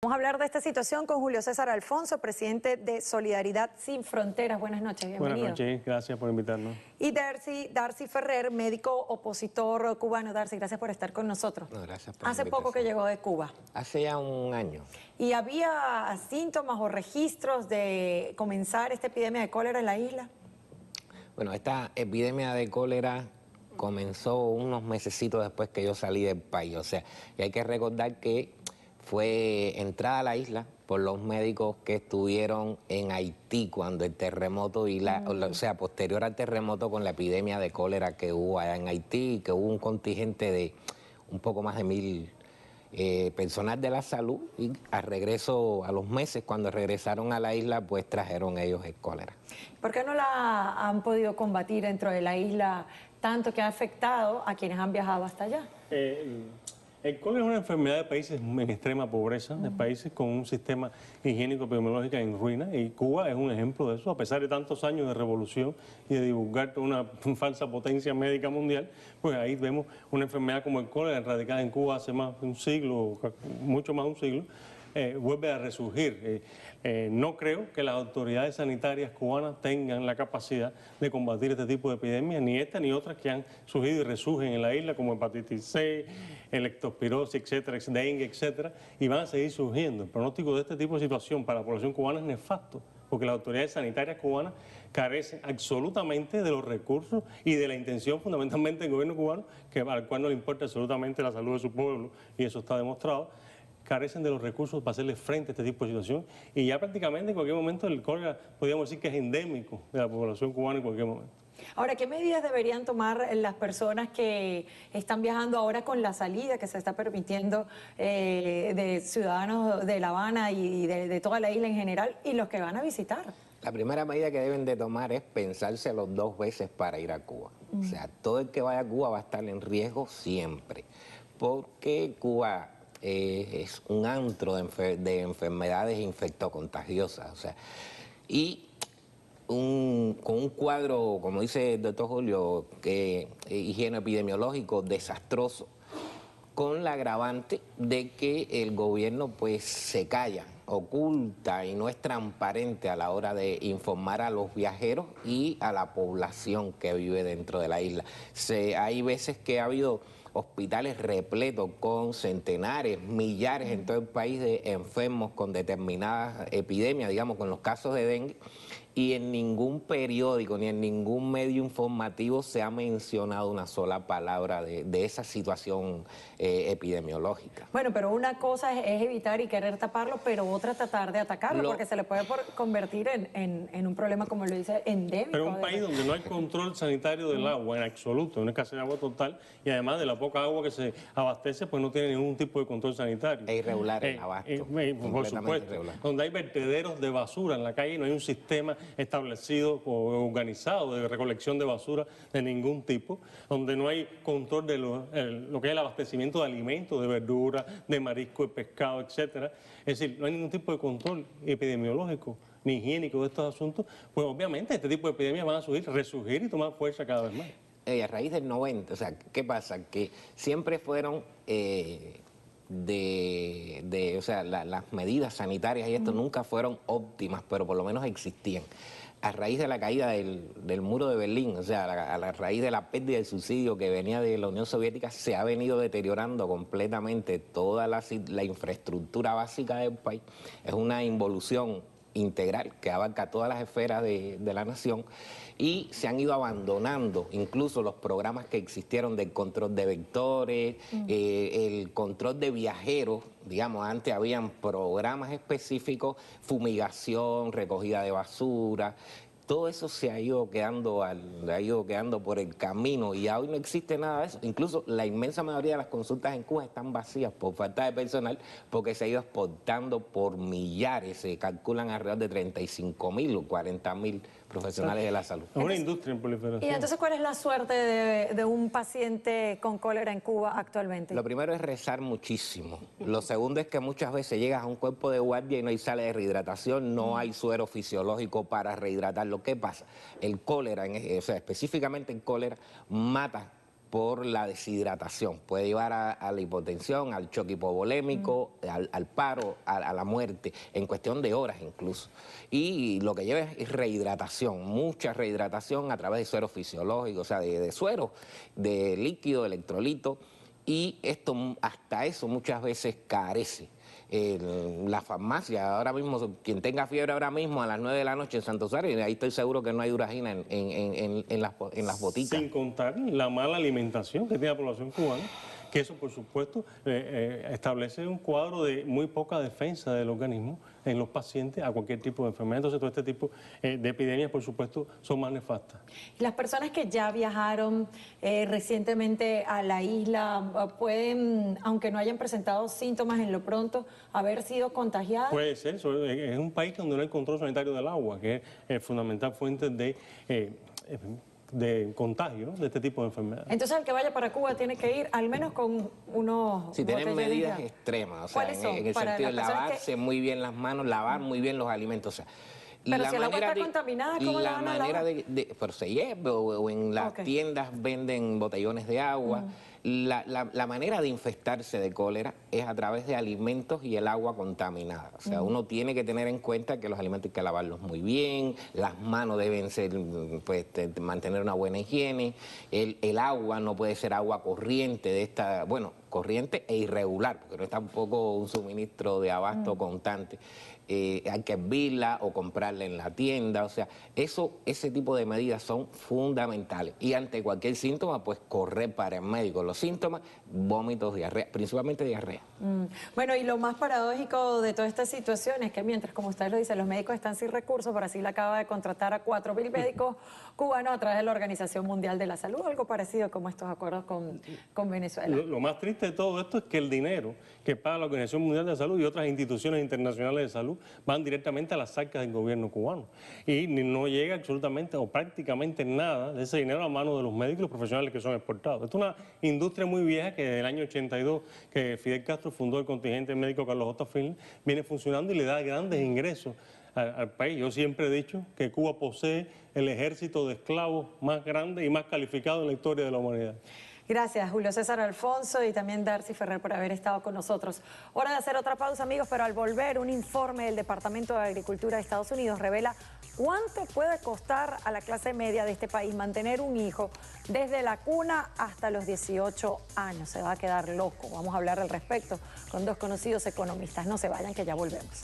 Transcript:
Vamos a hablar de esta situación con Julio César Alfonso, presidente de Solidaridad Sin Fronteras. Buenas noches, bienvenido. Buenas noches, gracias por invitarnos. Y Darcy Ferrer, médico opositor cubano. Darcy, gracias por estar con nosotros. No, gracias por la Hace poco que invitación. llegó de Cuba. Hace ya un año. ¿Y había síntomas o registros de comenzar esta epidemia de cólera en la isla? Bueno, esta epidemia de cólera comenzó unos mesecitos después que yo salí del país. O sea, y hay que recordar que fue entrada a la isla por los médicos que estuvieron en Haití cuando el terremoto o sea, posterior al terremoto con la epidemia de cólera que hubo allá en Haití, y que hubo un contingente de un poco más de 1000 personal de la salud, y al regreso, a los meses, cuando regresaron a la isla, pues trajeron ellos el cólera. ¿Por qué no la han podido combatir dentro de la isla tanto que ha afectado a quienes han viajado hasta allá? El cólera es una enfermedad de países en extrema pobreza, de países con un sistema higiénico epidemiológico en ruina, y Cuba es un ejemplo de eso. A pesar de tantos años de revolución y de divulgar toda una falsa potencia médica mundial, pues ahí vemos una enfermedad como el cólera, erradicada en Cuba hace más de un siglo, mucho más de un siglo, vuelve a resurgir. No creo que las autoridades sanitarias cubanas tengan la capacidad de combatir este tipo de epidemias, ni esta ni otras que han surgido y resurgen en la isla, como hepatitis C, leptospirosis, etcétera, dengue, etcétera, y van a seguir surgiendo. El pronóstico de este tipo de situación para la población cubana es nefasto, porque las autoridades sanitarias cubanas carecen absolutamente de los recursos y de la intención fundamentalmente del gobierno cubano, al cual no le importa absolutamente la salud de su pueblo, y eso está demostrado. Carecen de los recursos para hacerle frente a este tipo de situación, y ya prácticamente en cualquier momento el cólera podríamos decir que es endémico de la población cubana en cualquier momento. Ahora, ¿qué medidas deberían tomar las personas que están viajando ahora con la salida que se está permitiendo de ciudadanos de La Habana y de toda la isla en general, y los que van a visitar? La primera medida que deben de tomar es pensárselo 2 veces para ir a Cuba. O sea, todo el que vaya a Cuba va a estar en riesgo siempre, porque Cuba es un antro de enfermedades infectocontagiosas, o sea, y con un cuadro, como dice el doctor Julio, higiene epidemiológico desastroso, con la agravante de que el gobierno pues se calla, oculta y no es transparente a la hora de informar a los viajeros y a la población que vive dentro de la isla. Hay veces que ha habido hospitales repletos con centenares, millares en todo el país de enfermos con determinadas epidemias, digamos, con los casos de dengue, y en ningún periódico ni en ningún medio informativo se ha mencionado una sola palabra de esa situación epidemiológica. Bueno, pero una cosa es evitar y querer taparlo, pero otra tratar de atacarlo, porque se le puede convertir en un problema, como lo dice, endémico. Pero un país donde no hay control sanitario del agua en absoluto, una escasez de agua total, y además de la poca agua que se abastece, pues no tiene ningún tipo de control sanitario. Es irregular el abasto. Por supuesto. Irregular. Donde hay vertederos de basura en la calle, no hay un sistema establecido o organizado de recolección de basura de ningún tipo, donde no hay control de lo que es el abastecimiento de alimentos, de verduras, de marisco, de pescado, etcétera. Es decir, no hay ningún tipo de control epidemiológico ni higiénico de estos asuntos, pues obviamente este tipo de epidemias van a resurgir y tomar fuerza cada vez más. A raíz del 90, o sea, ¿qué pasa? Que siempre fueron o sea, las medidas sanitarias y esto nunca fueron óptimas, pero por lo menos existían. A raíz de la caída del muro de Berlín, o sea, a la raíz de la pérdida del subsidio que venía de la Unión Soviética, se ha venido deteriorando completamente toda la infraestructura básica del país. Es una involución integral que abarca todas las esferas de la nación, y se han ido abandonando incluso los programas que existieron del control de vectores, el control de viajeros. Digamos, antes habían programas específicos, fumigación, recogida de basura. Todo eso se ha ido quedando por el camino, y hoy no existe nada de eso. Incluso la inmensa mayoría de las consultas en Cuba están vacías por falta de personal, porque se ha ido exportando por millares. Se calculan alrededor de 35.000 o 40.000 profesionales de la salud. Es una industria en proliferación. ¿Y entonces cuál es la suerte de un paciente con cólera en Cuba actualmente? Lo primero es rezar muchísimo. Lo segundo es que muchas veces llegas a un cuerpo de guardia y no hay sala de rehidratación, no hay suero fisiológico para rehidratarlo. ¿Qué pasa? El cólera, o sea, específicamente el cólera, mata por la deshidratación. Puede llevar a la hipotensión, al choque hipovolémico, al paro, a la muerte, en cuestión de horas incluso. Y lo que lleva es rehidratación, mucha rehidratación a través de suero fisiológico, o sea, de suero, de líquido, electrolito, y esto, hasta eso muchas veces carece. La farmacia, ahora mismo, quien tenga fiebre ahora mismo a las 9 de la noche en Santo Rosario, ahí estoy seguro que no hay Uragina en las boticas. Sin contar la mala alimentación que tiene la población cubana, que eso, por supuesto, establece un cuadro de muy poca defensa del organismo en los pacientes a cualquier tipo de enfermedad. Entonces, todo este tipo de epidemias, por supuesto, son más nefastas. Las personas que ya viajaron recientemente a la isla pueden, aunque no hayan presentado síntomas en lo pronto, haber sido contagiadas. Puede ser, es un país donde no hay control sanitario del agua, que es fundamental fuente de contagio, ¿no?, de este tipo de enfermedades. Entonces, el que vaya para Cuba tiene que ir al menos con unos Si tienen botellones medidas ya. extremas, o sea, ¿Cuáles son? en el Para sentido de las personas lavarse muy bien las manos, lavar muy bien los alimentos, o sea, Pero si el agua está contaminada, ¿cómo la van a lavar? Pero se lleva, o en las Ok. tiendas venden botellones de agua. La manera de infectarse de cólera es a través de alimentos y el agua contaminada. O sea, uno tiene que tener en cuenta que los alimentos hay que lavarlos muy bien, las manos deben ser, pues, mantener una buena higiene, el agua no puede ser agua corriente de esta, bueno, corriente e irregular, porque no es tampoco un suministro de abasto constante. Hay que hervirla o comprarla en la tienda, o sea, ese tipo de medidas son fundamentales. Y ante cualquier síntoma, pues correr para el médico. Los síntomas, vómitos, diarrea, principalmente diarrea. Bueno, y lo más paradójico de toda esta situación es que mientras, como usted lo dice, los médicos están sin recursos, Brasil acaba de contratar a 4.000 médicos cubanos a través de la Organización Mundial de la Salud, algo parecido como estos acuerdos con Venezuela. Lo más triste de todo esto es que el dinero que paga la Organización Mundial de la Salud y otras instituciones internacionales de salud van directamente a las arcas del gobierno cubano. Y no llega absolutamente o prácticamente nada de ese dinero a manos de los médicos y los profesionales que son exportados. Esto es una industria muy vieja que desde el año 82, que Fidel Castro fundó el contingente médico Carlos J. Finley, viene funcionando y le da grandes ingresos al país. Yo siempre he dicho que Cuba posee el ejército de esclavos más grande y más calificado en la historia de la humanidad. Gracias, Julio César Alfonso, y también Darcy Ferrer por haber estado con nosotros. Hora de hacer otra pausa, amigos, pero al volver, un informe del Departamento de Agricultura de Estados Unidos revela cuánto puede costar a la clase media de este país mantener un hijo desde la cuna hasta los 18 años. Se va a quedar loco. Vamos a hablar al respecto con dos conocidos economistas. No se vayan, que ya volvemos.